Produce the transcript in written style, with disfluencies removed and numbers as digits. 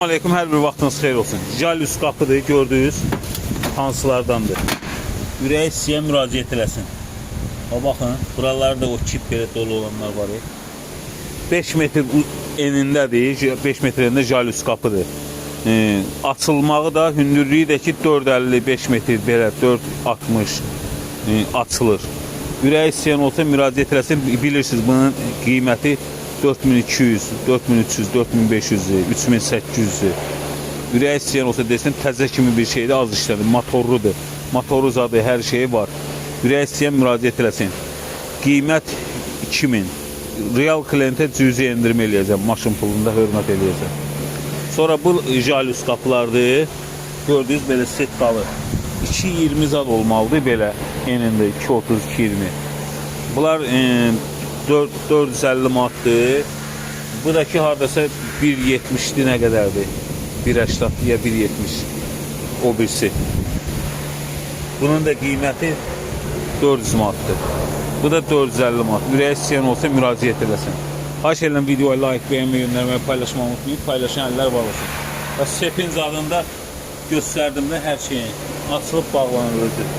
Aleyküm, hər bir vaxtınız xeyir olsun. Jalüs qapıdır, gördüyünüz hansılardandır. Ürəyi istəyən müraciət eləsin. Baxın, buralarda o çip belə dolu olanlar var. 5 metr enindədir, 5 metr enində jalüs qapıdır. Açılmağı da, hündürlüyü də ki 4.55 metr belə 4.60 açılır. Ürəyi istəyən olsa müraciət eləsin. Bilirsiniz, bunun qiyməti 4200, 4300, 4500, 3800. Ürək istəyən olsa desin, təzə kimi bir şeydir, az işlədir, motorludur. Motoru zadı, hər şeyi var. Ürək istəyən müraciət eləsin. Qiymət 2000. Real klientə cüzi endirmə eləyəcəm, maşın pulunda hörmət eləyəcəm. Sonra bu jalüs qapılardır. Gördüyünüz belə set qalır. 2.20 zad olmalıdır belə enində, 2.30, 2.20. Bunlar 450 manatdır. Bu da ki hardasa 1.70'dir, nə qədərdir? 1.80 ya 1.70 o birisi. Bunun da qiyməti 400 manatdır. Bu da 450 manat. Ürək istəyən olsa müraciət eləsin. Xahiş edirəm videoya like, beğenmeyi, göndərməyi, paylaşmağı unutmayın. Paylaşan əllər var olsun. Və sepin zadında göstərdim də hər şeyin açılıb bağlanır özü.